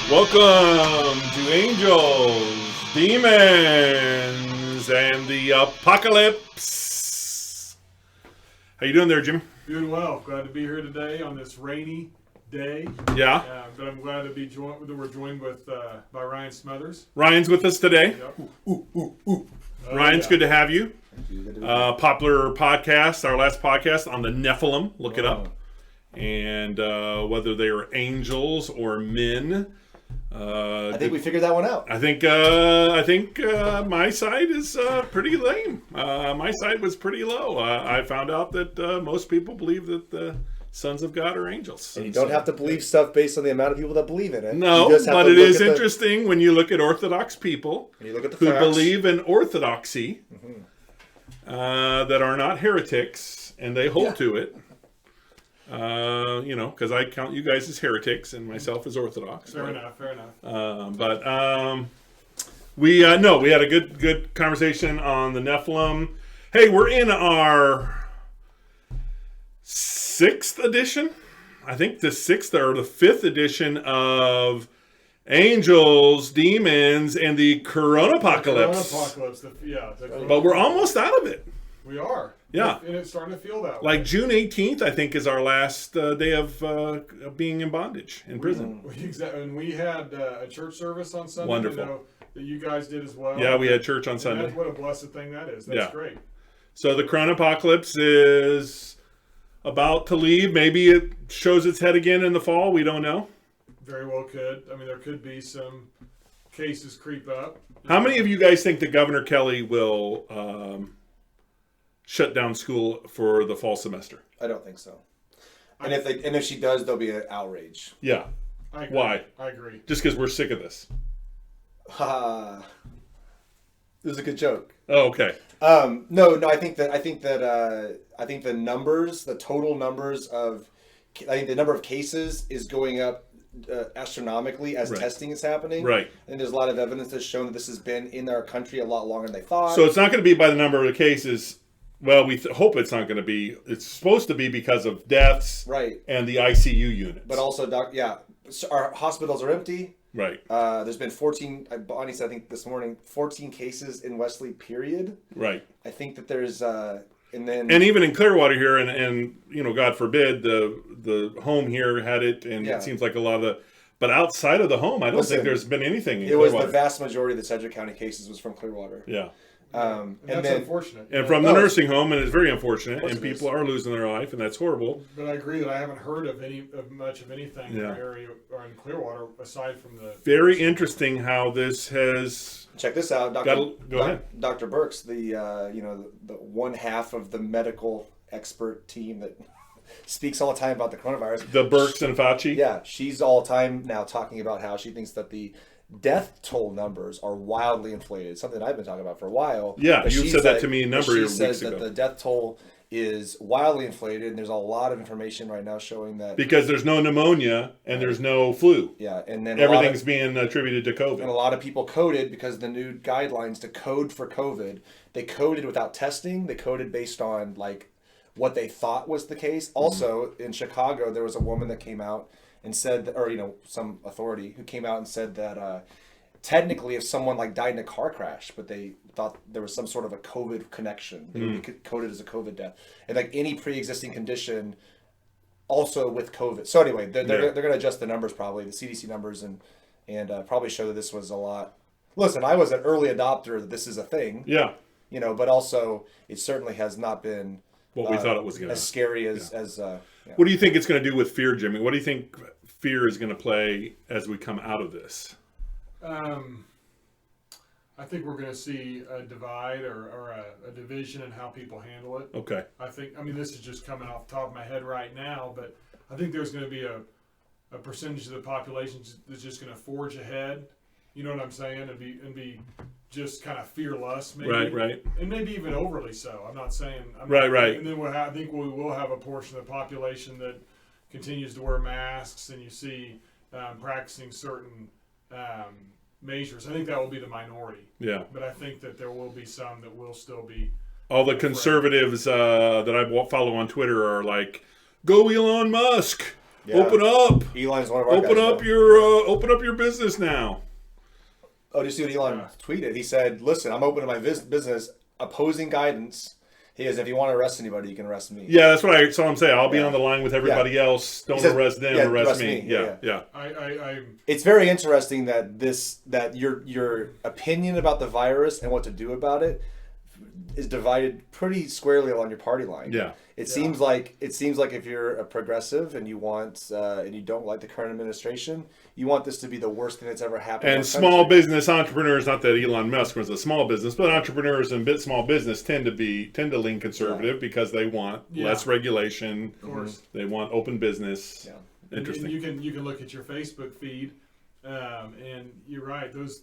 Welcome to Angels, Demons, and the Apocalypse. How you doing there, Jimmy? Doing well. Glad to be here today on this rainy day. Yeah. But I'm glad to be we're joined with by Ryan Smothers. Ryan's with us today. Yep. Ryan's good to have you. Thank you. Popular podcast, our last podcast on the Nephilim. Look it up. And whether they are angels or men. I think we figured that one out. I think my side is pretty lame. My side was pretty low. I found out that most people believe that the sons of God are angels. And you don't have to believe stuff based on the amount of people that believe in it. No, but it is interesting when you look at Orthodox people you look at the who facts. believe in orthodoxy that are not heretics, and they hold to it. Because I count you guys as heretics and myself as Orthodox. Fair enough. We had a good conversation on the Nephilim. Hey, we're in our 6th edition. I think the 6th or the 5th edition of Angels, Demons, and the coronapocalypse. But we're almost out of it. We are. Yeah. And it's starting to feel that way. Like June 18th, I think, is our last day of being in bondage in prison. Exactly. And we had a church service on Sunday. Wonderful. I know that you guys did as well. Yeah, we had church on Sunday. What a blessed thing that is. That's great. So the coronapocalypse is about to leave. Maybe it shows its head again in the fall. We don't know. Very well could. I mean, there could be some cases creep up. How many of you guys think that Governor Kelly will shut down school for the fall semester? I don't think so. And if she does, there'll be an outrage. Yeah. I agree. Why? I agree. Just because we're sick of this. Ha. This is a good joke. Oh, okay. No. I think the numbers, the total numbers of, I think the number of cases is going up astronomically as testing is happening. Right. And there's a lot of evidence that's shown that this has been in our country a lot longer than they thought. So it's not going to be by the number of the cases. Well, we hope it's not going to be. It's supposed to be because of deaths, right, and the ICU units. But also, so our hospitals are empty. Right. There's been 14. Bonnie said, I think this morning, 14 cases in Wesley. Period. Right. I think that there's, and even in Clearwater here, and God forbid, the home here had it, and it seems like a lot of the. But outside of the home, I don't think there's been anything. In Clearwater. Was the vast majority of the Sedgwick County cases was from Clearwater. Yeah. And that's unfortunate. And from the nursing home, and it's very unfortunate, and people are losing their life, and that's horrible. But I agree that I haven't heard of much of anything in our area or in Clearwater aside from the. Very interesting how this has. Check this out, Go ahead. Dr. Burks, the one half of the medical expert team that speaks all the time about the coronavirus. The Burks and Fauci. Yeah, she's all the time now talking about how she thinks that the death toll numbers are wildly inflated. Something I've been talking about for a while. Yeah, you said that to me a number of weeks ago. She says that the death toll is wildly inflated, and there's a lot of information right now showing that because there's no pneumonia and there's no flu. Yeah, and then everything's being attributed to COVID. And a lot of people coded because the new guidelines to code for COVID, they coded without testing. They coded based on like what they thought was the case. Also, in Chicago, there was a woman that came out and said that, or some authority who came out and said that technically if someone like died in a car crash, but they thought there was some sort of a COVID connection, they would be coded as a COVID death, and like any pre-existing condition also with COVID. So anyway, they're going to adjust the numbers, probably the CDC numbers, and probably show that this was a lot. Listen, I was an early adopter that this is a thing. Yeah. But also it certainly has not been what we thought it was going to as scary as What do you think it's going to do with fear, Jimmy? What do you think fear is going to play as we come out of this? I think we're going to see a divide or a division in how people handle it. Okay. This is just coming off the top of my head right now, but I think there's going to be a percentage of the population that's just going to forge ahead. You know what I'm saying? And be just kind of fearless, maybe. Right. And maybe even overly so. I'm not saying. Right. And then I think we will have a portion of the population that continues to wear masks, and you see practicing certain measures. I think that will be the minority. Yeah. But I think that there will be some that will still be. All the conservatives that I follow on Twitter are like, "Go Elon Musk! Yeah. Open up. Elon's one of our Open guys, up yeah. open up your business now. Oh, did you see what Elon tweeted? He said, "Listen, I'm open to my business, opposing guidance. He goes, if you want to arrest anybody, you can arrest me." Yeah, that's what I saw him say. I'll be on the line with everybody else. Don't says, arrest them, arrest me. Yeah. It's very interesting that your opinion about the virus and what to do about it is divided pretty squarely along your party line. Yeah. It seems like if you're a progressive and you want and you don't like the current administration, you want this to be the worst thing that's ever happened. And small business entrepreneurs, not that Elon Musk was a small business, but entrepreneurs and small business tend to lean conservative because they want less regulation. Of course. They want open business. Yeah. Interesting. And you can look at your Facebook feed, and you're right. Those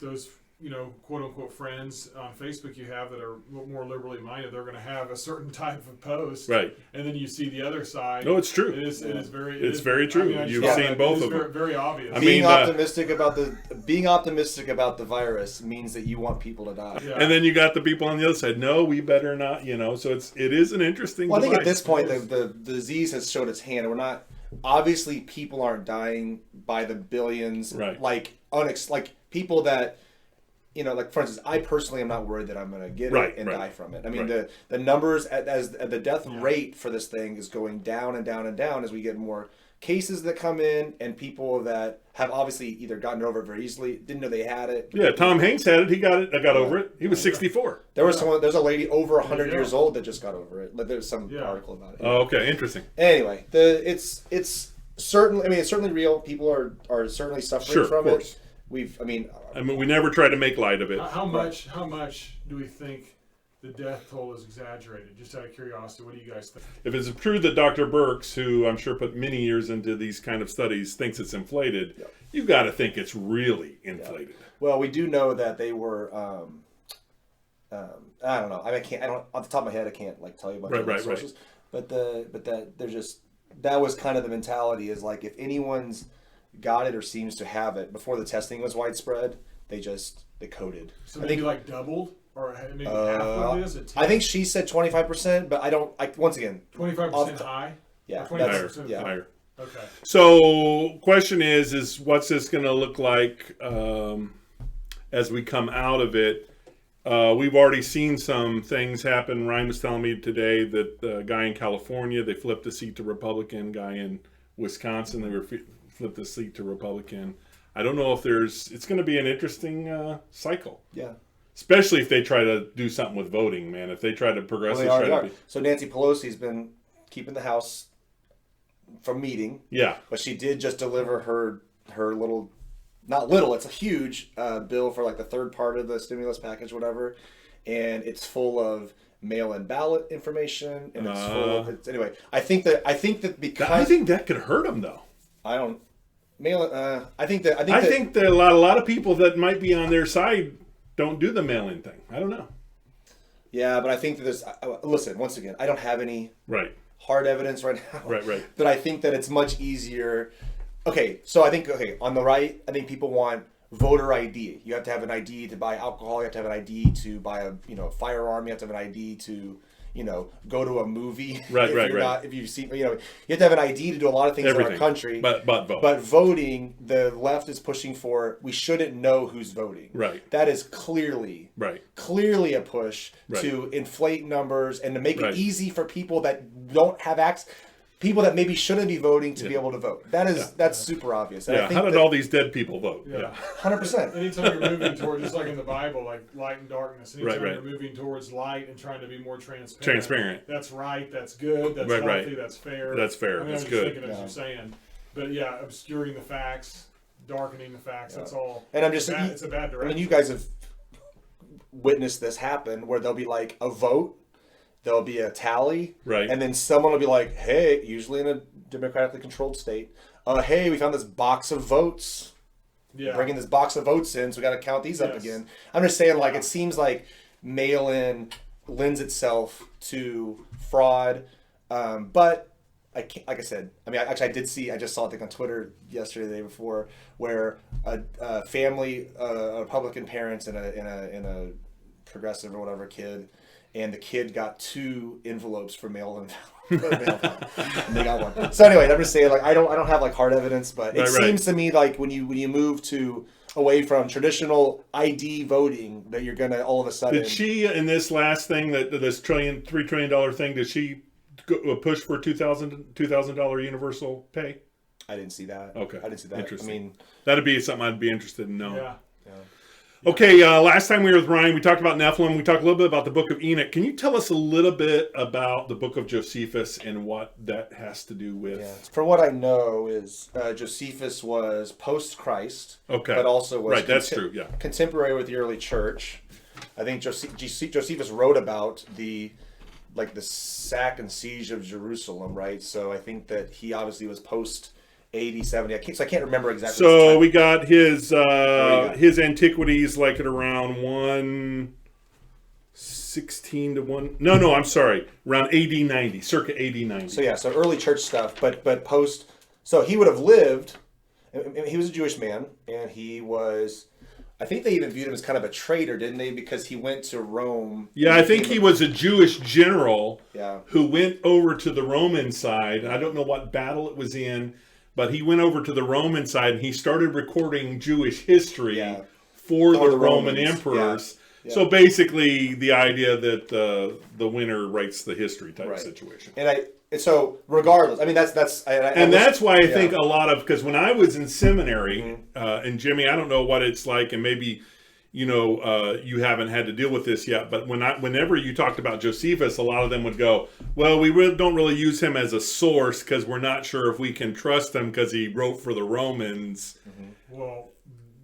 quote unquote friends on Facebook you have that are more liberally minded, they're going to have a certain type of post, right? And then you see the other side. No, it's true. It is very. It's very true. You've seen both of them. Very obvious. Being optimistic about the virus means that you want people to die. Yeah. And then you got the people on the other side. No, we better not. So it is an interesting. Well, I think at this point the disease has showed its hand. We're not. Obviously, people aren't dying by the billions. Right. Like people that. Like for instance, I personally am not worried that I'm going to get it and die from it. I mean, the numbers as the death rate for this thing is going down and down and down as we get more cases that come in and people that have obviously either gotten over it very easily, didn't know they had it. Yeah, Tom Hanks had it. He got it. I got over it. He was 64. There's a lady over 100 years old that just got over it. There's some article about it. Oh, okay, interesting. Anyway, it's certainly. I mean, it's certainly real. People are certainly suffering from it. We never try to make light of it. How much do we think the death toll is exaggerated? Just out of curiosity, what do you guys think? If it's true that Dr. Birx, who I'm sure put many years into these kind of studies, thinks it's inflated, you've got to think it's really inflated. Yeah. Well, we do know that they were. I don't know. I don't off the top of my head. I can't tell you about the sources. But that was kind of the mentality is like if anyone's got it or seems to have it before the testing was widespread, they coded. So maybe doubled or maybe half of it is. I think she said 25%, but I don't. Once again, 25% high. Yeah, 25% higher. Okay. So, question is what's this going to look like as we come out of it? We've already seen some things happen. Ryan was telling me today that the guy in California, they flipped the seat to Republican. Guy in Wisconsin, they were flipped the seat to Republican. I don't know if it's going to be an interesting cycle. Yeah. Especially if they try to do something with voting, man. If they try to progressively So Nancy Pelosi's been keeping the House from meeting. Yeah. But she did just deliver her little, not little, it's a huge bill for the third part of the stimulus package, whatever. And it's full of mail-in ballot information, and it's full of anyway. I think that because I think that could hurt them though. I don't mail. I think that a lot of people that might be on their side don't do the mail-in thing. I don't know. Yeah, but I think that there's. Listen, once again, I don't have any hard evidence right now. Right. But I think that it's much easier. Okay, so I think on the right, I think people want voter ID. You have to have an ID to buy alcohol. You have to have an ID to buy a firearm. You have to have an ID to go to a movie. Right. If you see, you have to have an ID to do a lot of things in our country. But vote. But voting, the left is pushing for. We shouldn't know who's voting. Right. That is clearly a push to inflate numbers and to make it easy for people that don't have access. People that maybe shouldn't be voting to be able to vote. That's super obvious. And I think how did all these dead people vote? Yeah, 100%. Anytime you're moving towards, just like in the Bible, like light and darkness. Anytime you're moving towards light and trying to be more transparent. That's right. That's good. That's healthy. That's fair. That's fair. I mean, that's I'm good. Just thinking as you're saying, but obscuring the facts, darkening the facts. That's all. And I'm just it's a bad direction. I mean, you guys have witnessed this happen where there'll be a vote. There'll be a tally, and then someone will be like, hey, usually in a democratically controlled state, hey, we found this box of votes. Yeah. Bringing this box of votes in, so we got to count these up again. I'm just saying, it seems like mail-in lends itself to fraud, but I can't, like I said, I mean, I just saw it on Twitter yesterday, the day before, where a family, Republican parents and a progressive or whatever kid, and the kid got 2 envelopes for mail and and they got one. So anyway, I'm just saying, like, I don't have like hard evidence, but it seems to me like when you move to away from traditional ID voting, that you're gonna all of a sudden. Did she in this last thing this $3 trillion thing? Did she push for $2,000 universal pay? I didn't see that. Okay, I didn't see that. Interesting. I mean, that'd be something I'd be interested in knowing. Yeah. Okay, last time we were with Ryan, we talked about Nephilim. We talked a little bit about the book of Enoch. Can you tell us a little bit about the book of Josephus and what that has to do with? Yeah. From what I know is Josephus was post-Christ. Okay. But also was that's true. Yeah. Contemporary with the early church. I think Josephus wrote about the sack and siege of Jerusalem, right? So I think that he obviously was post 80, 70. I can't remember exactly. So we got his antiquities like at around 116 to 1. No, I'm sorry. Around AD 90, circa AD 90. So yeah, so early church stuff, but post. So he would have lived. He was a Jewish man, and he was. I think they even viewed him as kind of a traitor, didn't they? Because he went to Rome. Yeah, I think he was a Jewish general. Yeah. Who went over to the Roman side. I don't know what battle it was in. But he went over to the Roman side and he started recording Jewish history for the Roman emperors. Yeah. Yeah. So basically, the idea that the winner writes the history type situation. And so regardless, I mean that's that's why I think a lot of, because when I was in seminary, and Jimmy, I don't know what it's like, and maybe you haven't had to deal with this yet, but whenever you talked about Josephus, a lot of them would go, well, we don't really use him as a source because we're not sure if we can trust him because he wrote for the Romans. Mm-hmm. Well,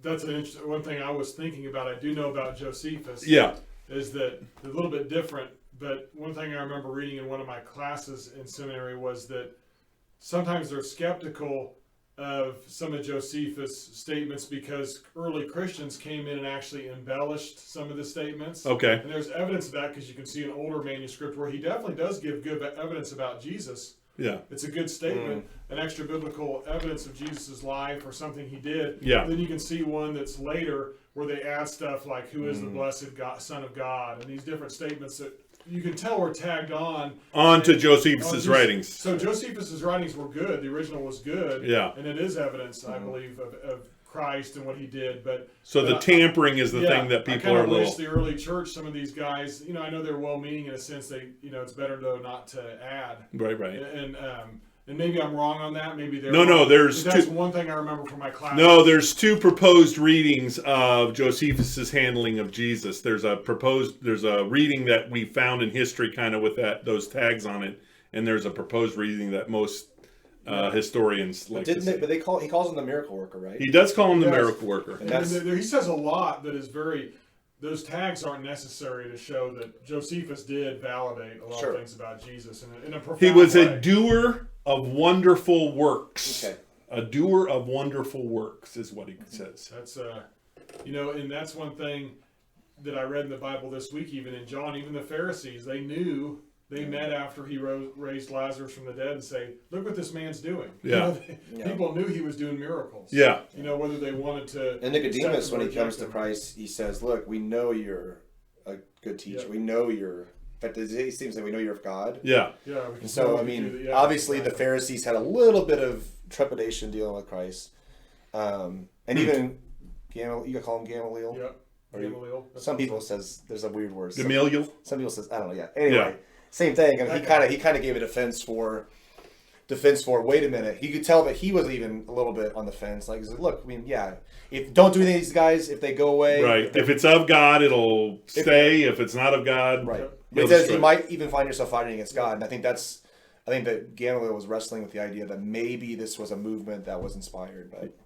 that's an interesting one thing I was thinking about. I do know about Josephus. Yeah. Is that a little bit different, but one thing I remember reading in one of my classes in seminary was that sometimes they're skeptical of some of Josephus' statements because early Christians came in and actually embellished some of the statements. Okay. And there's evidence of that because you can see an older manuscript where he definitely does give good evidence about Jesus. Yeah. It's a good statement, an extra biblical evidence of Jesus' life or something he did. Yeah. Then you can see one that's later where they add stuff like, who is the blessed God, Son of God, and these different statements that you can tell were tagged onto Josephus' writings. So Josephus' writings were good. The original was good. Yeah. And it is evidence, I believe, of Christ and what he did. But the tampering is the thing that people are a little. I wish the early church, some of these guys, I know they're well-meaning in a sense. They, it's better though not to add. Right. And maybe I'm wrong on that. Maybe they're no. There's that's one thing I remember from my class. No, there's 2 proposed readings of Josephus' handling of Jesus. There's a reading that we found in history, kind of with those tags on it, and there's a proposed reading that most historians like. But he calls him the miracle worker, right? He does call him the miracle worker. And he says a lot that is very. Those tags aren't necessary to show that Josephus did validate a lot of things about Jesus in a profound way. He was a doer of wonderful works. Okay. A doer of wonderful works is what he says. That's and that's one thing that I read in the Bible this week, even in John, even the Pharisees, they knew. They met after he raised Lazarus from the dead and say, look what this man's doing. Yeah. People knew he was doing miracles. Yeah. Whether they wanted to. And Nicodemus, when he comes to Christ, he says, look, we know you're a good teacher. We know you're. In fact, it seems like we know you're of God. Yeah. Yeah. So, obviously the Pharisees had a little bit of trepidation dealing with Christ. And even, you call him Gamaliel? Yeah. Gamaliel. Some people says, there's a weird word. Gamaliel? Some people says, I don't know, Anyway. Yeah. Same thing, and he kind of gave a defense for. Wait a minute, you could tell that he was even a little bit on the fence. Like, look, if don't do any of these guys, if they go away, right? If it's of God, it'll stay. If it's not of God, right? But it says you might even find yourself fighting against God, and I think that Gamaliel was wrestling with the idea that maybe this was a movement that was inspired. But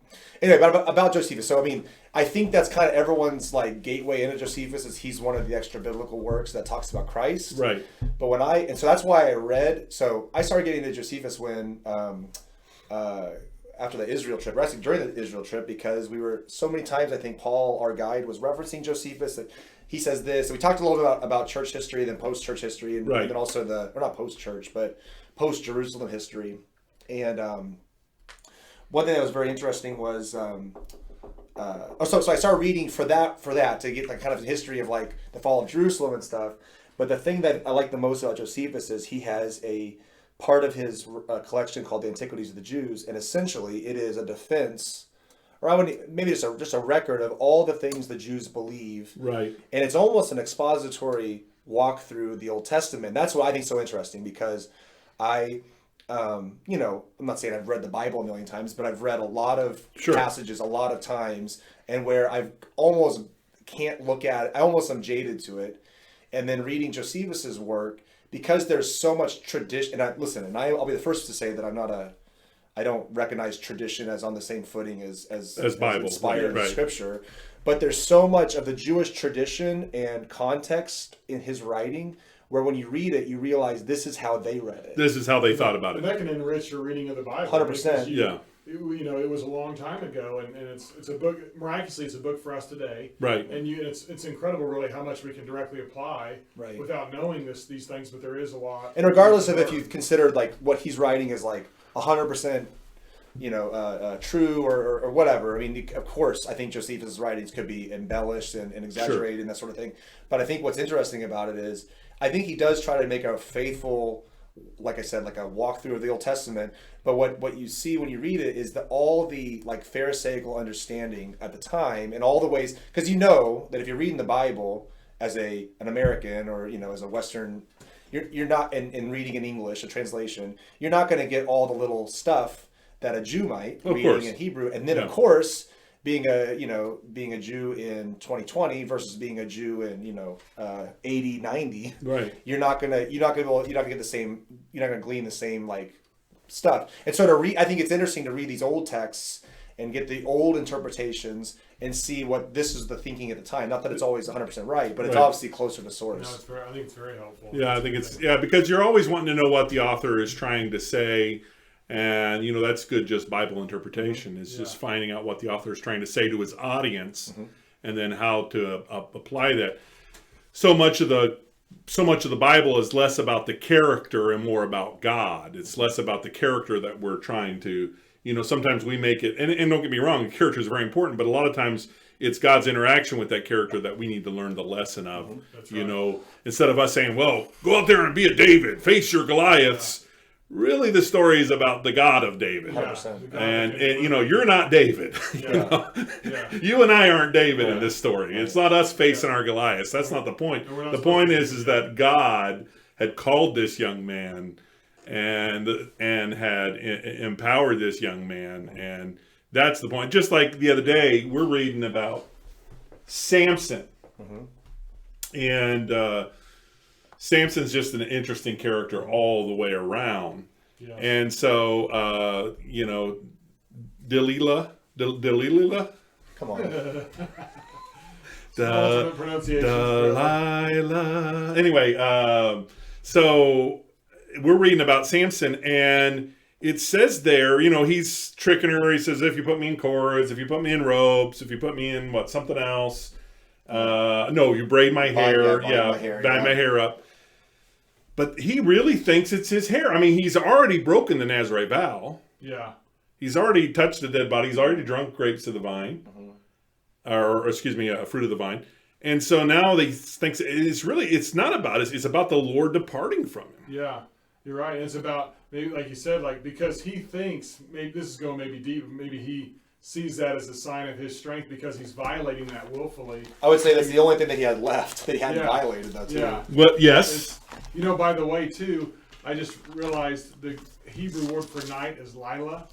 anyway, about Josephus. So I think that's kind of everyone's like gateway into Josephus is he's one of the extra biblical works that talks about Christ. Right. But so that's why I read. So I started getting into Josephus when after the Israel trip, or actually during the Israel trip, because we were so many times. I think Paul, our guide, was referencing Josephus that. He says this. So we talked a little bit about church history, then post-church history, and then also not post-church, but post-Jerusalem history. And one thing that was very interesting was, so I started reading for that to get like kind of the history of like the fall of Jerusalem and stuff. But the thing that I like the most about Josephus is he has a part of his collection called the Antiquities of the Jews, and essentially it is a defense, or I would maybe just a record of all the things the Jews believe. Right. And it's almost an expository walk through the Old Testament. That's what I think is so interesting, because I'm not saying I've read the Bible a million times, but I've read a lot of passages a lot of times, and where I've almost can't look at it, I almost am jaded to it. And then reading Josephus's work, because there's so much tradition, and I'll be the first to say that I don't recognize tradition as on the same footing as Bible, inspired right. scripture, but there's so much of the Jewish tradition and context in his writing where when you read it, you realize this is how they read it. This is how they thought about it. And that can enrich your reading of the Bible. 100%. Yeah. It was a long time ago, and it's a book. Miraculously, it's a book for us today. Right. And it's incredible, really, how much we can directly apply without knowing these things. But there is a lot. And regardless of if you considered like what he's writing is like 100%, true or whatever. I mean, of course, I think Josephus' writings could be embellished and exaggerated and that sort of thing. But I think what's interesting about it is I think he does try to make a faithful, like I said, like a walkthrough of the Old Testament. But what you see when you read it is that all the like Pharisaical understanding at the time and all the ways, because you know that if you're reading the Bible as an American or as a Western, you're not in reading in English, a translation, you're not going to get all the little stuff that a Jew might reading in Hebrew. And then of course, being a Jew in 2020 versus being a Jew in 80, 90, right? You're not gonna get the same. You're not gonna glean the same like stuff. And so I think it's interesting to read these old texts and get the old interpretations and see what this is the thinking at the time. Not that it's always 100% right, but it's obviously closer to source. I think it's very helpful. Yeah, I think because you're always wanting to know what the author is trying to say. And, that's good, just Bible interpretation. It's just finding out what the author is trying to say to his audience and then how to apply that. So much of the Bible is less about the character and more about God. It's less about the character that we're trying to, sometimes we make it, and don't get me wrong, the character is very important, but a lot of times it's God's interaction with that character that we need to learn the lesson of, instead of us saying, well, go out there and be a David, face your Goliaths. Yeah. Really, the story is about the God of David. 100%. And you're not David. You and I aren't David in this story. It's not us facing our Goliaths. That's not the point. The point is that God had called this young man and had empowered this young man. And that's the point. Just like the other day, we're reading about Samson. And Samson's just an interesting character all the way around. Yeah. And so, Delilah? Come on. Delilah. Anyway, so we're reading about Samson, and it says there, he's tricking her. He says, if you put me in cords, if you put me in ropes, if you put me in something else. No, you braid my hair. Dye my hair up. But he really thinks it's his hair. I mean, he's already broken the Nazirite vow. Yeah. He's already touched the dead body. He's already drunk grapes of the vine. Or excuse me, a fruit of the vine. And so now he thinks it's not about it. It's about the Lord departing from him. Yeah, you're right. It's about, maybe like you said, because he thinks, maybe this is going maybe deep, maybe he sees that as a sign of his strength because he's violating that willfully. I would say that's the only thing that he had left that he hadn't violated, though, too. Yeah. Well, yes. By the way, too, I just realized the Hebrew word for night is Lila.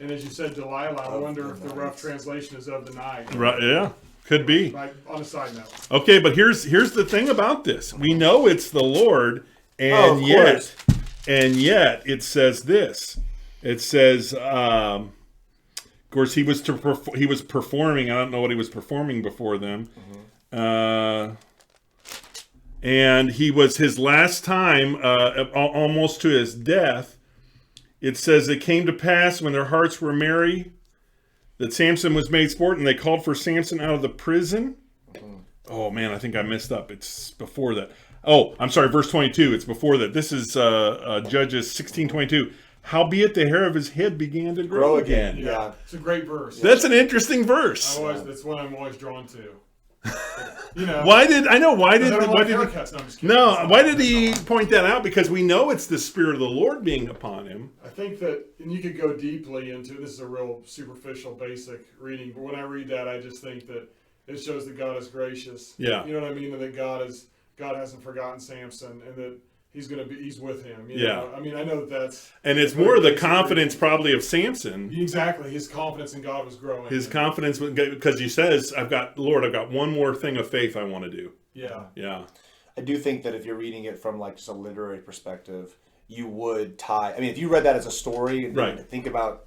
And as you said, Delilah, I wonder if the rough translation is of the night. Right, yeah. Could be. Right, on a side note. Okay, but here's the thing about this. We know it's the Lord, and yet it says this. It says, of course, he was performing. I don't know what he was performing before them. And he was his last time, almost to his death. It says, it came to pass when their hearts were merry that Samson was made sport, and they called for Samson out of the prison. Oh, man, I think I messed up. It's before that. Oh, I'm sorry, verse 22. It's before that. This is Judges 16:22. Howbeit the hair of his head began to grow again. Yeah, it's a great verse. That's an interesting verse. That's one I'm always drawn to. You know, why did he? No, I'm just kidding. No, why did he point that out? Because we know it's the Spirit of the Lord being upon him. I think that, and you could go deeply into this is a real superficial, basic reading, but when I read that, I just think that it shows that God is gracious. Yeah. You know what I mean? And that God hasn't forgotten Samson, and that he's with him. You Yeah. know? I mean, I know that's. And it's more the confidence probably of Samson. Exactly. His confidence in God was growing. His confidence, because he says, I've got one more thing of faith I want to do. Yeah. Yeah. I do think that if you're reading it from like just a literary perspective, you would tie. I mean, if you read that as a story and Right. think about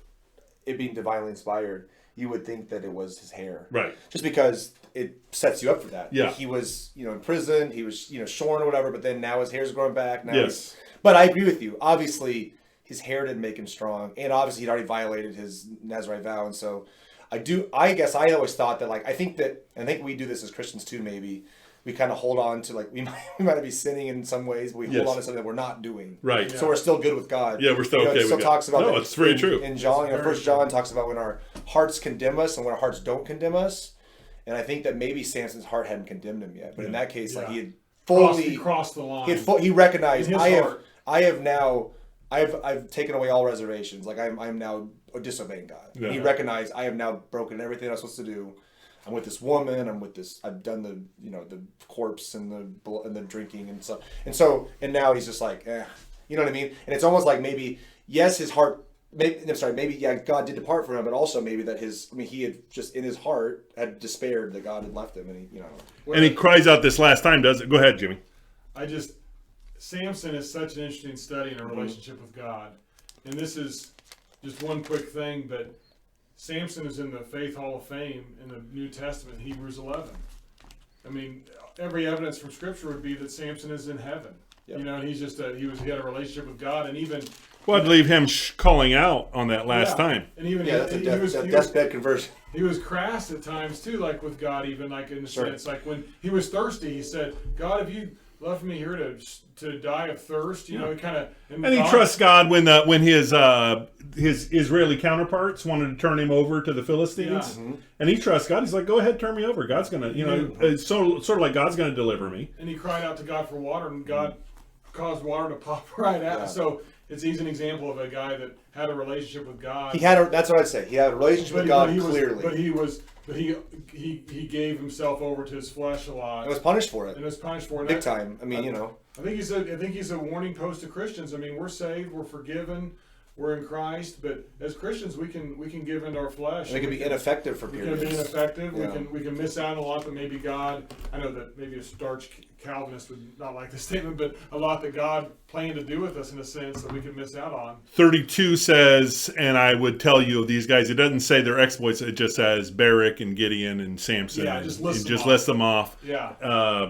it being divinely inspired, you would think that it was his hair. Right. Just because it sets you up for that. Yeah. He was, in prison. He was, shorn or whatever. But then now his hair's growing back. Now Yes. But I agree with you. Obviously, his hair didn't make him strong, and obviously he'd already violated his Nazirite vow, and so I guess I always thought that, like, I think we do this as Christians too. Maybe we kind of hold on to, like, we might be sinning in some ways, but we hold on to something that we're not doing. Right. So we're still good with God. Yeah, we're still okay with God. Talks about it's very true. In John, First John talks about when our hearts condemn us and when our hearts don't condemn us. And I think that maybe Samson's heart hadn't condemned him yet, but in that case, like, he had fully crossed the line. He recognized, I've I've taken away all reservations. Like, I'm now disobeying God. Yeah. He recognized, I have now broken everything I was supposed to do. I'm with this woman. I've done the the corpse and the drinking and stuff. And now he's just like, you know what I mean? And it's almost like maybe his heart. Maybe God did depart from him, but also maybe that he had just in his heart had despaired that God had left him, and And he cries out this last time, does it? Go ahead, Jimmy. Samson is such an interesting study in a relationship with God. And this is just one quick thing, but Samson is in the Faith Hall of Fame in the New Testament, Hebrews 11. I mean, every evidence from Scripture would be that Samson is in heaven. Yep. And he's just he had a relationship with God, and even. Well, I'd leave him calling out on that last time. And even that's a deathbed conversion. He was crass at times too, like with God, even like in the sense, like when he was thirsty, he said, "God, have you left me here to die of thirst?" You know, kind of. And he trusts God when his Israeli counterparts wanted to turn him over to the Philistines, and he trusts God. He's like, "Go ahead, turn me over. God's gonna, it's sort of like God's gonna deliver me." And he cried out to God for water, and God caused water to pop right out. Yeah. So he's an example of a guy that had a relationship with God. That's what I'd say. He had a relationship with God clearly. But he gave himself over to his flesh a lot. And was punished for it. Big time. I mean, I think he's a warning post to Christians. I mean, we're saved, we're forgiven, we're in Christ, but as Christians, we can give into our flesh. And it can be ineffective for periods. We can be ineffective. Yeah. We can miss out on a lot that maybe God. I know that maybe a starch Calvinist would not like the statement, but a lot that God planned to do with us in a sense that we can miss out on. 32 says, and I would tell you of these guys. It doesn't say their exploits. It just says Barak and Gideon and Samson. Yeah, just lists them off. Yeah.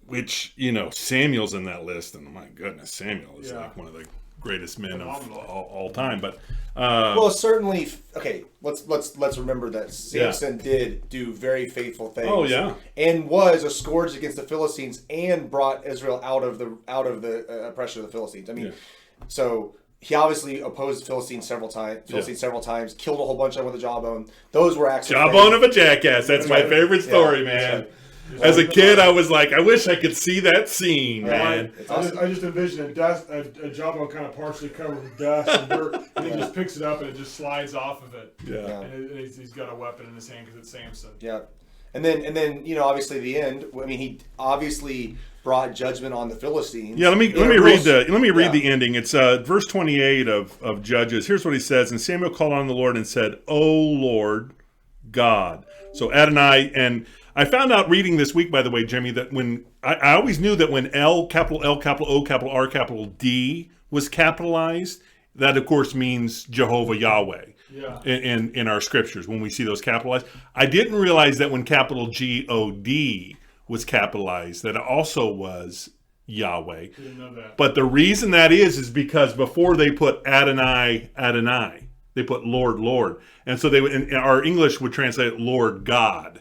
Which Samuel's in that list, and my goodness, Samuel is like one of the greatest men of all time. But well, certainly. Okay, let's remember that Samson did do very faithful things. Oh yeah, and was a scourge against the Philistines and brought Israel out of the oppression of the Philistines. I mean, so he obviously opposed the Philistines several times. Killed a whole bunch of them with a jawbone. Those were actually jawbone of a jackass. That's my favorite story, man. As a kid, I was like, I wish I could see that scene, man. I just envision a jawbone kind of partially covered with dust and dirt, and he just picks it up and it just slides off of it. Yeah. And he's got a weapon in his hand because it's Samson. Yeah. And then obviously the end. I mean, he obviously brought judgment on the Philistines. Yeah, let me read the ending. It's verse 28 of Judges. Here's what he says: And Samuel called on the Lord and said, "O Lord God." So Adonai, and I found out reading this week, by the way, Jimmy, that when I always knew that when L, capital O, capital R, capital D was capitalized, that of course means Jehovah Yahweh. Yeah. In our scriptures, when we see those capitalized, I didn't realize that when capital G-O-D was capitalized, that it also was Yahweh. Didn't know that. But the reason that is because before they put Adonai, they put Lord, Lord, and so in our English would translate Lord God.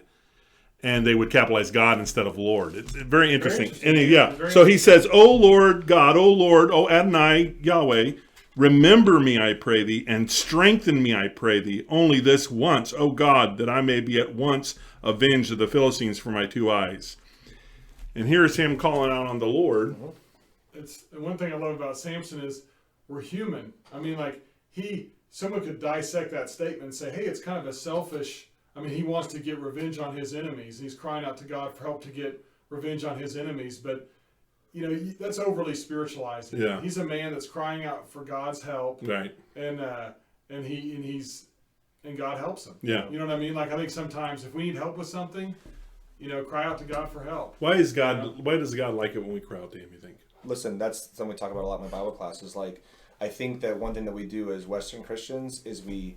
And they would capitalize God instead of Lord. It's very interesting. So he says, "O Lord God, O Lord, O Adonai, Yahweh, remember me, I pray thee, and strengthen me, I pray thee, only this once, O God, that I may be at once avenge the Philistines for my 2 eyes. And here's him calling out on the Lord. It's one thing I love about Samson is we're human. I mean, like someone could dissect that statement and say, hey, it's kind of a selfish. I mean, he wants to get revenge on his enemies. He's crying out to God for help to get revenge on his enemies. But, you know, that's overly spiritualized. Yeah. He's a man that's crying out for God's help. Right. And God helps him. Yeah. You know what I mean? Like, I think sometimes if we need help with something, you know, cry out to God for help. Why does God like it when we cry out to him, you think? Listen, that's something we talk about a lot in my Bible classes. Like, I think that one thing that we do as Western Christians is we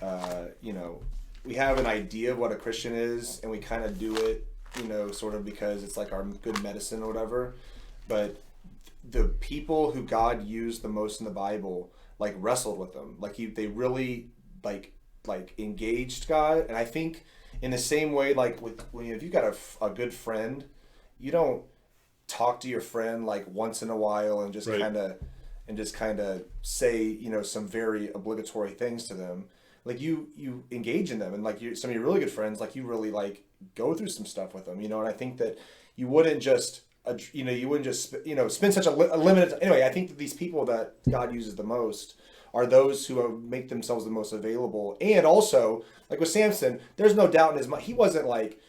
have an idea of what a Christian is, and we kind of do it, you know, sort of because it's like our good medicine or whatever. But the people who God used the most in the Bible, like, wrestled with them. Like, they really, like engaged God. And I think in the same way, like, if you've got a good friend, you don't talk to your friend, like, once in a while and just kind of say, you know, some very obligatory things to them. Like, you engage in them, and like some of your really good friends, like, you really like go through some stuff with them, you know. And I think that you wouldn't just spend such a limited. Anyway, I think that these people that God uses the most are those who make themselves the most available. And also, like with Samson, there's no doubt in his mind he wasn't like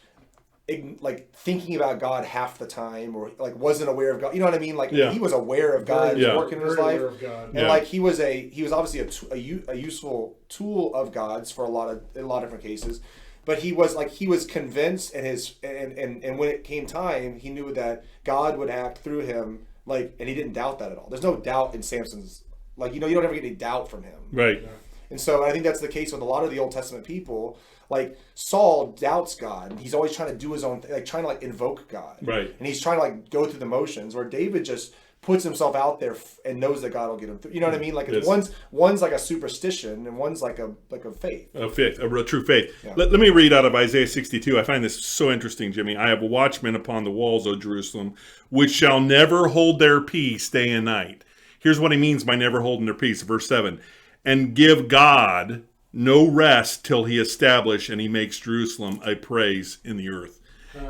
thinking about God half the time, or like wasn't aware of God. You know what I mean? Like, he was aware of God working in his life, and like he was obviously a useful tool of God's for a lot of different cases. But he was convinced, and when it came time, he knew that God would act through him, like, and he didn't doubt that at all. There's no doubt in Samson's, like, you know, you don't ever get any doubt from him, right? Yeah. And so I think that's the case with a lot of the Old Testament people. Like, Saul doubts God, and he's always trying to do his own thing, like trying to like invoke God, right? And he's trying to like go through the motions. Where David just puts himself out there and knows that God will get him through. You know what I mean? Like, it's one's like a superstition, and one's like a faith, a true faith. Yeah. Let me read out of Isaiah 62. I find this so interesting, Jimmy. I have watchmen upon the walls, O Jerusalem, which shall never hold their peace day and night. Here's what he means by never holding their peace. Verse 7, and give God no rest till he establish and he makes Jerusalem a praise in the earth.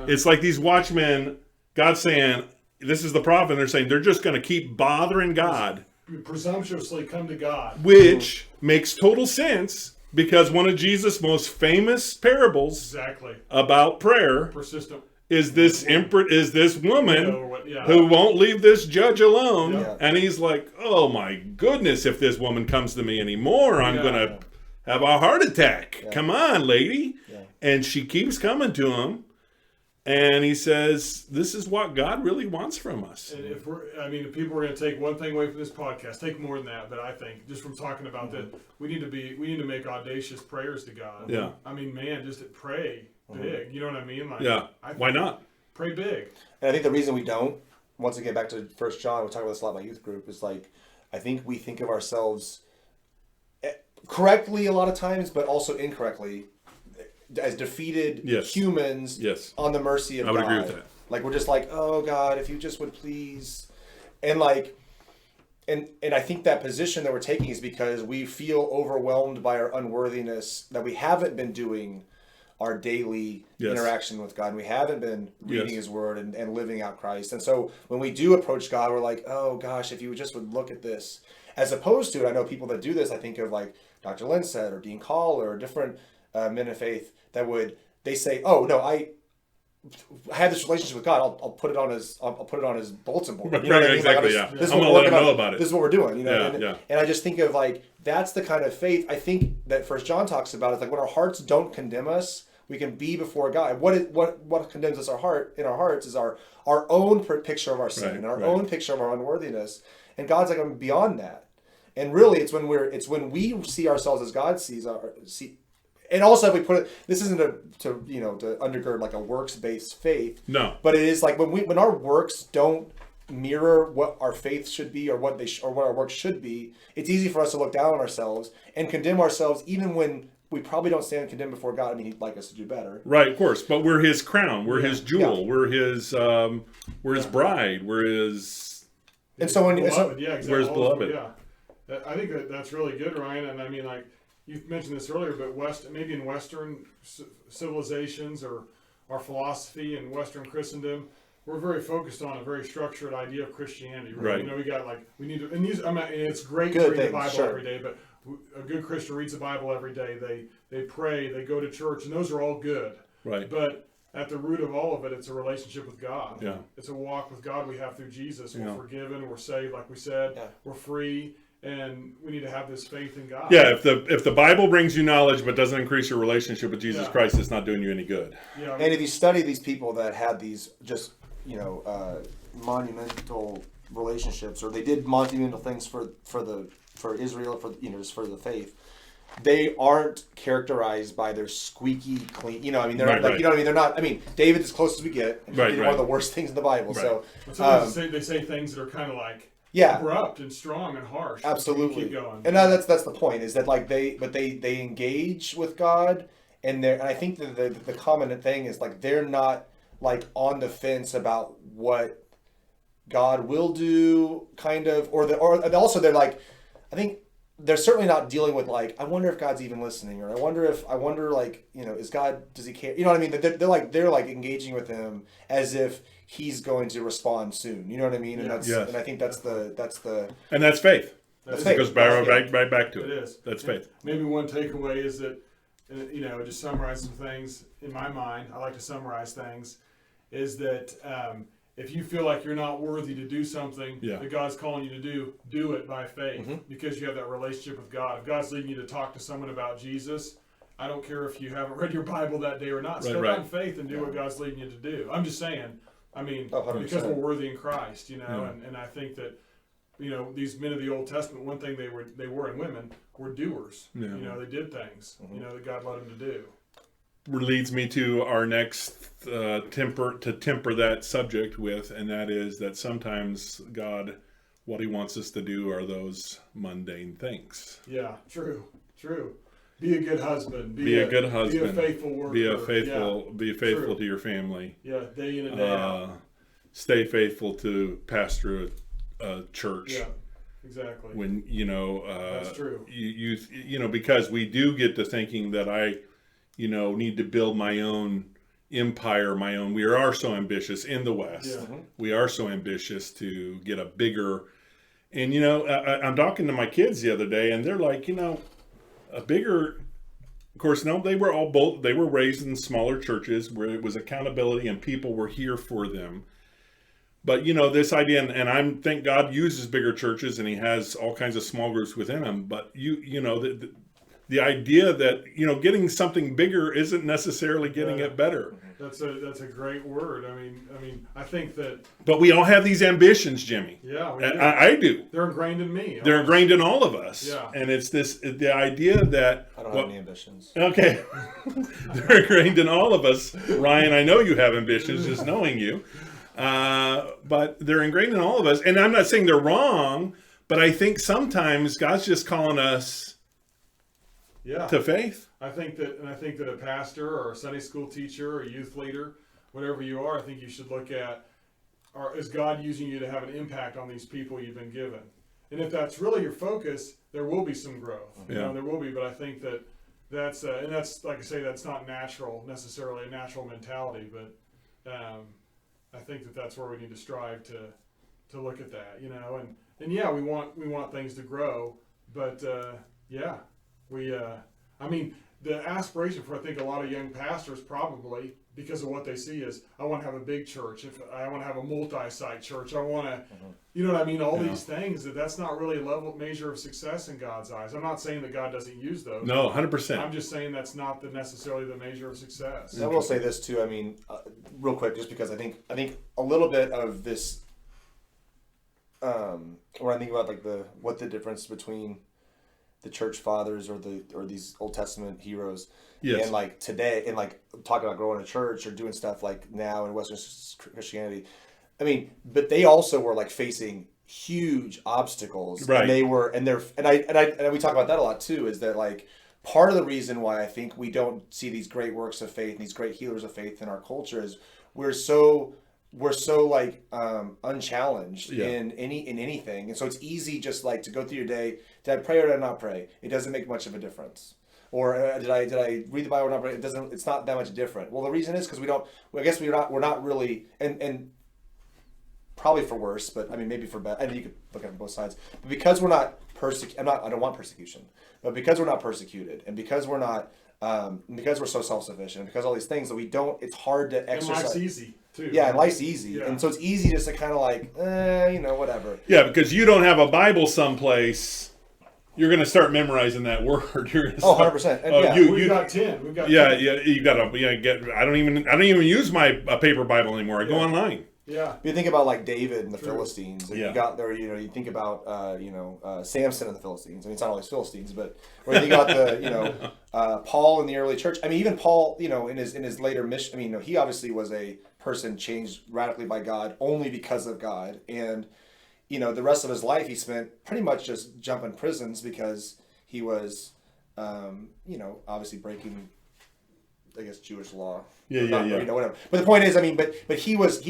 It's like these watchmen, God's saying, this is the prophet, and they're saying they're just going to keep bothering God. Presumptuously come to God. Which makes total sense, because one of Jesus' most famous parables about prayer is this woman who won't leave this judge alone. Yeah. And he's like, oh my goodness, if this woman comes to me anymore, I'm going to have a heart attack. Yeah. Come on, lady. Yeah. And she keeps coming to him. And he says, this is what God really wants from us. And if people are going to take one thing away from this podcast, take more than that, but I think just from talking about that, we need to make audacious prayers to God. Yeah. I mean, man, just to pray big. You know what I mean? Like, yeah. Why not? Pray big. And I think the reason we don't, once again, back to 1 John, we talk about this a lot in my youth group, is like, I think we think of ourselves correctly a lot of times, but also incorrectly, as defeated humans on the mercy of God. I would agree with that. Like, we're just like, oh God, if you just would please. And like, and I think that position that we're taking is because we feel overwhelmed by our unworthiness, that we haven't been doing our daily interaction with God, and we haven't been reading his word and living out Christ. And so when we do approach God, we're like, oh gosh, if you just would look at this. As opposed to, I know people that do this, I think of like Dr. Lindsett or Dean Collar or different men of faith they say, oh no, I have this relationship with God. I'll put it on his bulletin board. You know what I mean? Exactly. Like, this is I'm what gonna we're let him working know on. about it. This is what we're doing. You know. Yeah, And I just think of like, that's the kind of faith I think that 1 John talks about. It's like when our hearts don't condemn us, we can be before God. What condemns us in our hearts is our own picture of our sin, and our own picture of our unworthiness. And God's like, I'm beyond that. And really, it's when we see ourselves as God sees. And also, if we put it, this isn't to undergird like a works-based faith. No. But it is like when our works don't mirror what our faith should be, or what our works should be. It's easy for us to look down on ourselves and condemn ourselves, even when we probably don't stand condemned before God. I mean, He'd like us to do better. Right, of course. But we're His crown. We're His jewel. We're His bride. We're His. And so when beloved, exactly. Where's beloved? Yeah. I think that's really good, Ryan. And I mean, like, you've mentioned this earlier, but maybe in Western civilizations or our philosophy in Western Christendom, we're very focused on a very structured idea of Christianity. Right? You know, we need to, and these, I mean, it's great to read the Bible every day, but a good Christian reads the Bible every day. They pray, they go to church, and those are all good. Right. But at the root of all of it, it's a relationship with God. Yeah. It's a walk with God we have through Jesus. We're forgiven, we're saved, like we said, we're free, and we need to have this faith in God. Yeah, if the Bible brings you knowledge but doesn't increase your relationship with Jesus Christ, it's not doing you any good. Yeah. And if you study these people that had these just, monumental relationships, or they did monumental things for Israel, just for the faith, they aren't characterized by their squeaky clean. They're not. I mean, David's as close as we get. And he did one of the worst things in the Bible. Right. So they say things that are kind of like abrupt and strong and harsh. Absolutely. Keep going. And that's the point. Is that like they engage with God, and I think that the common thing is like they're not like on the fence about what God will do, kind of, or also they're like, I think they're certainly not dealing with like, I wonder if God's even listening, or I wonder like, is God, does he care? You know what I mean? They're like engaging with him as if he's going to respond soon. You know what I mean? And and I think that's the and that's faith. That's faith. It goes right back to it. It is. That's faith. Maybe one takeaway is that, just summarize some things in my mind. I like to summarize things. Is that if you feel like you're not worthy to do something that God's calling you to do it by faith, because you have that relationship with God. If God's leading you to talk to someone about Jesus, I don't care if you haven't read your Bible that day or not. Step out in faith and do what God's leading you to do. I'm just saying, because we're worthy in Christ, and I think that, these men of the Old Testament, one thing they were and women were doers. Yeah. They did things, that God led them to do. Leads me to our next temper that subject with, and that is that sometimes God, what he wants us to do are those mundane things. Yeah, true. Be a good husband. Be a good husband. Be a faithful worker. Be faithful to your family. Yeah, day in and day out. Stay faithful to pastor a church. Yeah, exactly. When that's true. You because we do get to thinking that I need to build my own empire, we are so ambitious in the West. Yeah. We are so ambitious to get a bigger, and I'm talking to my kids the other day, and they're like, a bigger, of course, no, they were raised in smaller churches where it was accountability and people were here for them. But, this idea, and I think God uses bigger churches and he has all kinds of small groups within them, but the idea that getting something bigger isn't necessarily getting it better. That's a great word. I mean, I think that. But we all have these ambitions, Jimmy. Yeah, I do. They're ingrained in me. They're ingrained in all of us. Yeah. And it's the idea that I don't have any ambitions. Okay, they're ingrained in all of us. Ryan, I know you have ambitions, just knowing you. But they're ingrained in all of us, and I'm not saying they're wrong, but I think sometimes God's just calling us. Yeah. To faith. I think that a pastor or a Sunday school teacher or a youth leader, whatever you are, I think you should look at, is God using you to have an impact on these people you've been given? And if that's really your focus, there will be some growth. There will be, but I think that's and that's, like I say, that's not necessarily a natural mentality, but I think that's where we need to strive to look at that, and we want things to grow, but the aspiration for, I think, a lot of young pastors, probably because of what they see, is I want to have a big church. If I want to have a multi-site church, I want to, all these things. That's not really a measure of success in God's eyes. I'm not saying that God doesn't use those. No, 100%. I'm just saying that's not necessily the measure of success. I will say this too. Real quick, just because I think a little bit of this, when I think about what the difference between the church fathers or these Old Testament heroes, and like today, and like talking about growing a church or doing stuff like now in Western Christianity, but they also were like facing huge obstacles, right? And we talk about that a lot too. Is that like part of the reason why I think we don't see these great works of faith and these great healers of faith in our culture is we're so we're so like unchallenged Yeah. in anything, and so it's easy just like to go through your day. Did I pray or did I not pray? It doesn't make much of a difference. Or did I read the Bible or not pray? It's not that much different. Well, the reason is because we're not really, and probably for worse, but I mean maybe for better. I mean you could look at it on both sides. But because we're not persecuted, I don't want persecution, but because we're not persecuted, and because we're not. Because we're so self-sufficient, and because all these things that we don't, it's hard to exercise. And life's easy too. Yeah, and life's easy, Yeah. and so it's easy just to kind of like, whatever. Yeah, because you don't have a Bible someplace, you're going to start memorizing that word. You're gonna start, 100%. And oh, yeah, We've got 10. We've got 10. you got to get. I don't even use my paper Bible anymore. I go online. Yeah. You think about like David and the True. Philistines, and Yeah. you got there. You think about Samson and the Philistines. I mean, it's not always Philistines, but when you think about the Paul in the early church. I mean, even Paul, in his later mission. I mean, he obviously was a person changed radically by God only because of God, and the rest of his life he spent pretty much just jumping prisons because he was, obviously breaking, I guess, Jewish law. Yeah. Whatever. But the point is, I mean, but he was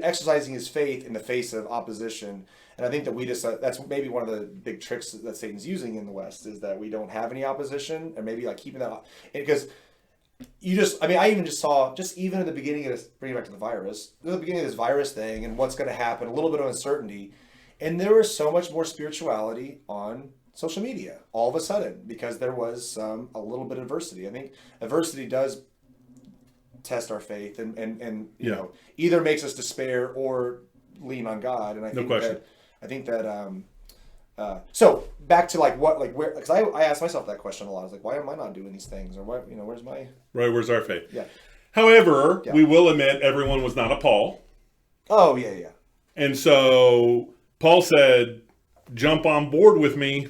exercising his faith in the face of opposition, and I think that we just that's maybe one of the big tricks that Satan's using in the West is that we don't have any opposition, and maybe like keeping that because I even just saw even at the beginning of this, bringing it back to the virus, at the beginning of this virus thing and what's going to happen, a little bit of uncertainty, and there was so much more spirituality on social media all of a sudden because there was a little bit of adversity. I think adversity does test our faith and either makes us despair or lean on God. And I think that so back to like what like where, because I ask myself that question a lot. I was like, why am I not doing these things, or what where's my Where's our faith? Yeah. However, we will admit everyone was not a Paul. Oh yeah. And so Paul said, "Jump on board with me.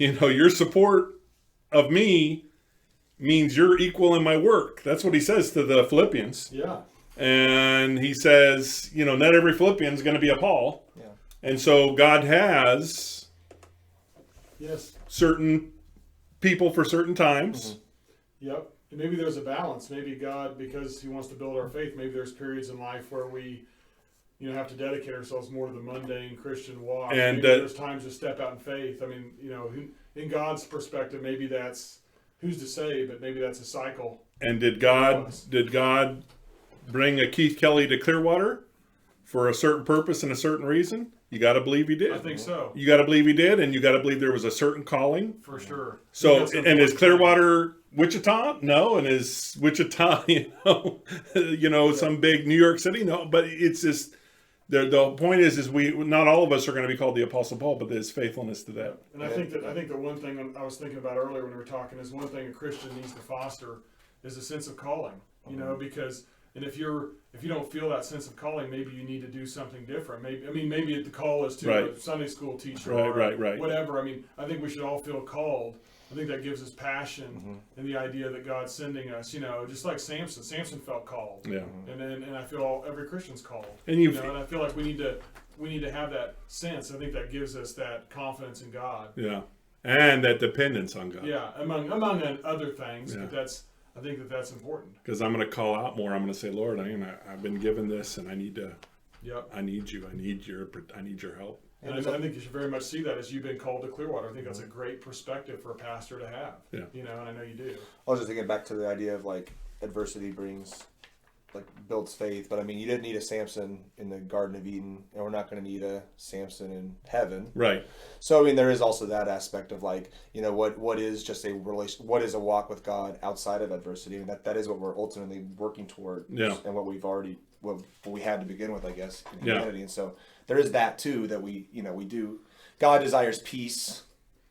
Mm-hmm. Your support of me means you're equal in my work." That's what he says to the Philippians. Yeah. And he says, not every Philippian is going to be a Paul. Yeah. And so God has certain people for certain times. Mm-hmm. Yep. And maybe there's a balance. Maybe God, because he wants to build our faith, maybe there's periods in life where we have to dedicate ourselves more to the mundane Christian walk. And maybe there's times to step out in faith. I mean, in God's perspective, maybe that's, who's to say, but maybe that's a cycle. And did God bring a Keith Kelly to Clearwater for a certain purpose and a certain reason? You got to believe he did. I think so. You got to believe he did, and you got to believe there was a certain calling. For sure. So, and is Clearwater Wichita? No. And is Wichita, some big New York City? No. But it's just, the point is we not all of us are going to be called the Apostle Paul, but there's faithfulness to that. And I think that one thing I was thinking about earlier when we were talking is one thing a Christian needs to foster is a sense of calling. Because and if you don't feel that sense of calling, maybe you need to do something different. Maybe the call is to a Sunday school teacher or whatever. I mean, I think we should all feel called. I think that gives us passion and the idea that God's sending us. Just like Samson. Samson felt called. Yeah. And I feel every Christian's called. And and I feel like we need to have that sense. I think that gives us that confidence in God. Yeah. And that dependence on God. Yeah, among other things, but I think that's important. Because I'm going to call out more. I'm going to say, Lord, I've been given this, and I need to. Yep. I need you. I need your help. And I think you should very much see that as you've been called to Clearwater. I think that's a great perspective for a pastor to have. Yeah. And I know you do. I was just thinking back to the idea of like adversity builds faith, but I mean, you didn't need a Samson in the Garden of Eden, and we're not going to need a Samson in heaven. Right. So I mean, there is also that aspect of like, what is just a relation, what is a walk with God outside of adversity, and that is what we're ultimately working toward, and what we had to begin with, I guess, in humanity. And so there is that too, that we do. God desires peace,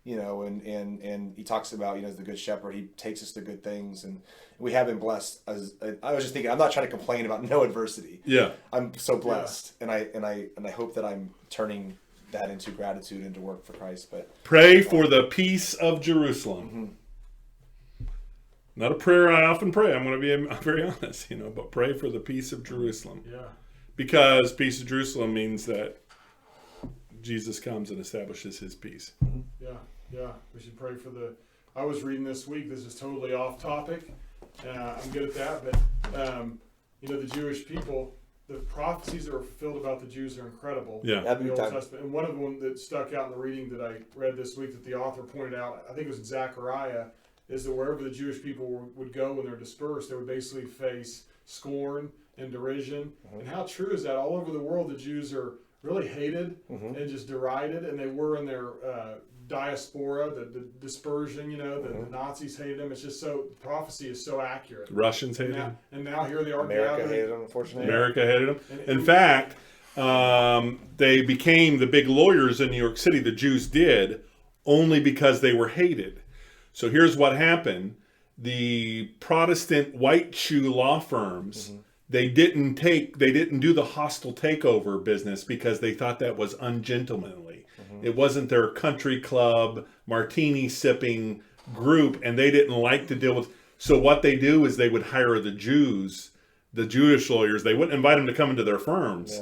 and he talks about, as the good shepherd, he takes us to good things, and we have been blessed. I was just thinking, I'm not trying to complain about no adversity. Yeah. I'm so blessed, and I hope that I'm turning that into gratitude and to work for Christ. But pray for the peace of Jerusalem. Not a prayer I often pray. I'm going to be very honest, but pray for the peace of Jerusalem. Yeah. Because peace of Jerusalem means that Jesus comes and establishes his peace. Yeah. We should pray for I was reading this week, this is totally off topic. I'm good at that, but, the Jewish people, the prophecies that are fulfilled about the Jews are incredible. Yeah. In the Old Testament. And one of the ones that stuck out in the reading that I read this week that the author pointed out, I think it was in Zechariah, is that wherever the Jewish people would go when they're dispersed, they would basically face scorn and derision. And how true is that? All over the world, the Jews are really hated and just derided, and they were in their diaspora, the dispersion, the Nazis hated them. It's just prophecy is so accurate. Russians hated them. And now here they are. America hated them, unfortunately. America hated them. In fact, they became the big lawyers in New York City, the Jews did, only because they were hated. So here's what happened. The Protestant white shoe law firms, they didn't do the hostile takeover business because they thought that was ungentlemanly. It wasn't their country club, martini sipping group, and they didn't like to deal with. So what they do is they would hire the Jews, the Jewish lawyers. They wouldn't invite them to come into their firms,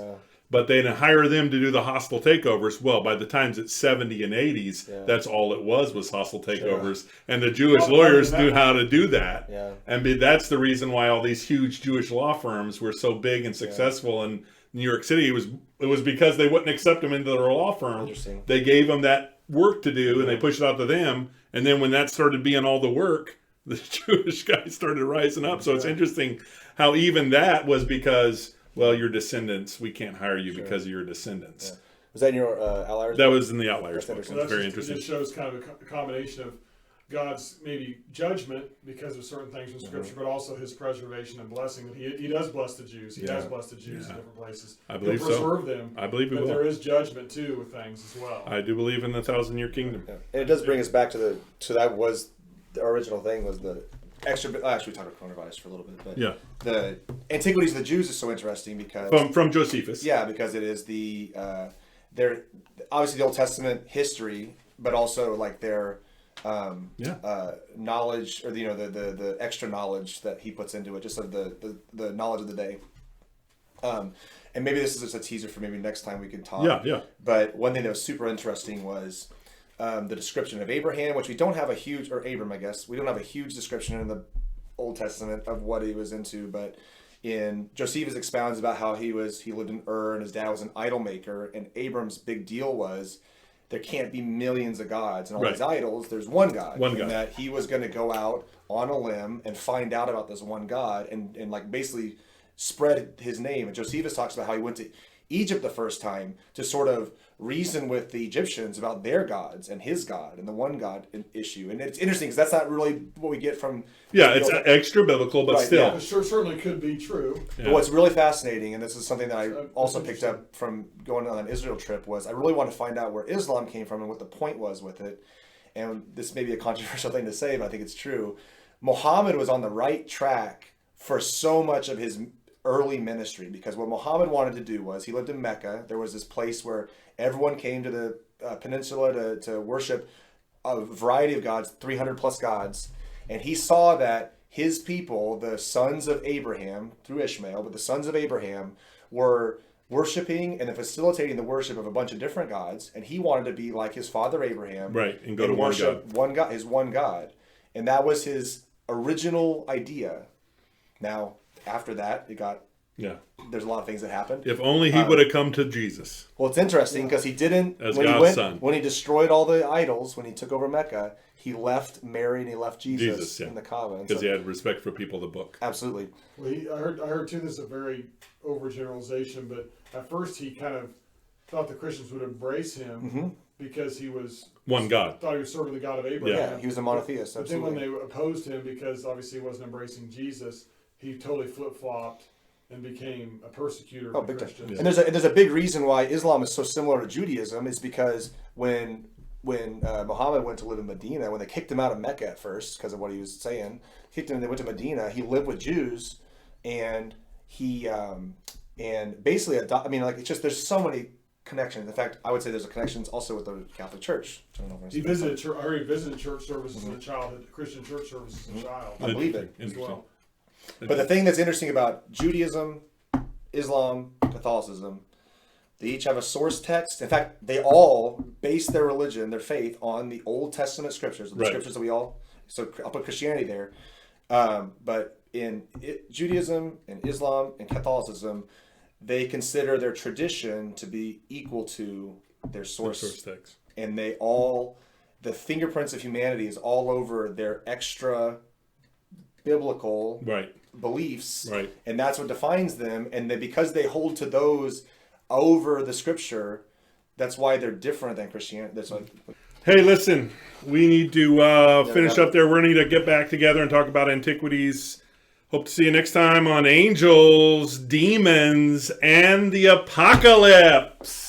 but they'd hire them to do the hostile takeovers. Well, by the times it's 70 and 80s, that's all it was hostile takeovers. And the Jewish lawyers knew how to do that. And that's the reason why all these huge Jewish law firms were so big and successful in New York City. It was because they wouldn't accept them into their law firm. They gave them that work to do, and they pushed it out to them. And then when that started being all the work, the Jewish guys started rising up. So it's interesting how even that was because, well, your descendants, we can't hire you because of your descendants. Was that in your Outliers? That was in the Outliers book. Well, It's very interesting. It just shows kind of a combination of God's maybe judgment because of certain things in Scripture, but also His preservation and blessing. That He does bless the Jews. He has blessed the Jews in different places. I believe He'll preserve them. I believe He but will. There is judgment too with things as well. I do believe in the 1,000-year kingdom. And it does bring us back to that was the original thing was the extra. Actually, we talked about coronavirus for a little bit, but the Antiquities of the Jews is so interesting because from Josephus. Yeah, because it is their obviously the Old Testament history, but also like their knowledge, or the extra knowledge that he puts into it, just of the knowledge of the day. And maybe this is just a teaser for maybe next time we can talk. Yeah. But one thing that was super interesting was the description of Abraham, which we don't have a huge, or Abram, I guess, we don't have a huge description in the Old Testament of what he was into, but in Josephus expounds about how he lived in Ur and his dad was an idol maker, and Abram's big deal was there can't be millions of gods and all these idols. There's one God. And that he was going to go out on a limb and find out about this one God and like basically spread his name. And Josephus talks about how he went to Egypt the first time to sort of reason with the Egyptians about their gods and his God and the one God issue. And it's interesting because that's not really what we get from... it's extra biblical, but still. It certainly could be true. But what's really fascinating, and this is something that I also picked up from going on an Israel trip, was I really want to find out where Islam came from and what the point was with it. And this may be a controversial thing to say, but I think it's true. Muhammad was on the right track for so much of his early ministry, because what Muhammad wanted to do was, he lived in Mecca. There was this place where everyone came to the peninsula to worship a variety of gods, 300 plus gods, and he saw that his people, the sons of Abraham through Ishmael, but the sons of Abraham were worshiping and facilitating the worship of a bunch of different gods, and he wanted to be like his father Abraham, and go to worship one God, his one God, and that was his original idea. Now, after that, there's a lot of things that happened. If only he would have come to Jesus. Well, it's interesting because he didn't. As God's son. When he destroyed all the idols, when he took over Mecca, he left Mary and he left Jesus in the Kaaba. Because he had respect for people of the book. Absolutely. Well, I heard too, this is a very overgeneralization, but at first he kind of thought the Christians would embrace him because he was one God. Thought he was serving the God of Abraham. Yeah, he was a monotheist. But then when they opposed him because obviously he wasn't embracing Jesus, he totally flip-flopped and became a persecutor of Christians. Yeah. And there's a big reason why Islam is so similar to Judaism is because when Muhammad went to live in Medina, when they kicked him out of Mecca at first because of what he was saying, they went to Medina. He lived with Jews, and he and basically it's just there's so many connections. In fact, I would say there's a connections also with the Catholic Church. He visited church. I already visited church services as a child, Christian church services as a child. I believe it as well. But the thing that's interesting about Judaism, Islam, Catholicism, they each have a source text. In fact, they all base their religion, their faith, on the Old Testament scriptures, the scriptures that we all... So I'll put Christianity there. But in Judaism and Islam and Catholicism, they consider their tradition to be equal to their source text. And the fingerprints of humanity is all over their extra biblical beliefs, and that's what defines them. And because they hold to those over the scripture, that's why they're different than Christianity. That's why. Hey, listen, we need to finish up there. We're going to need to get back together and talk about antiquities. Hope to see you next time on Angels, Demons, and the Apocalypse.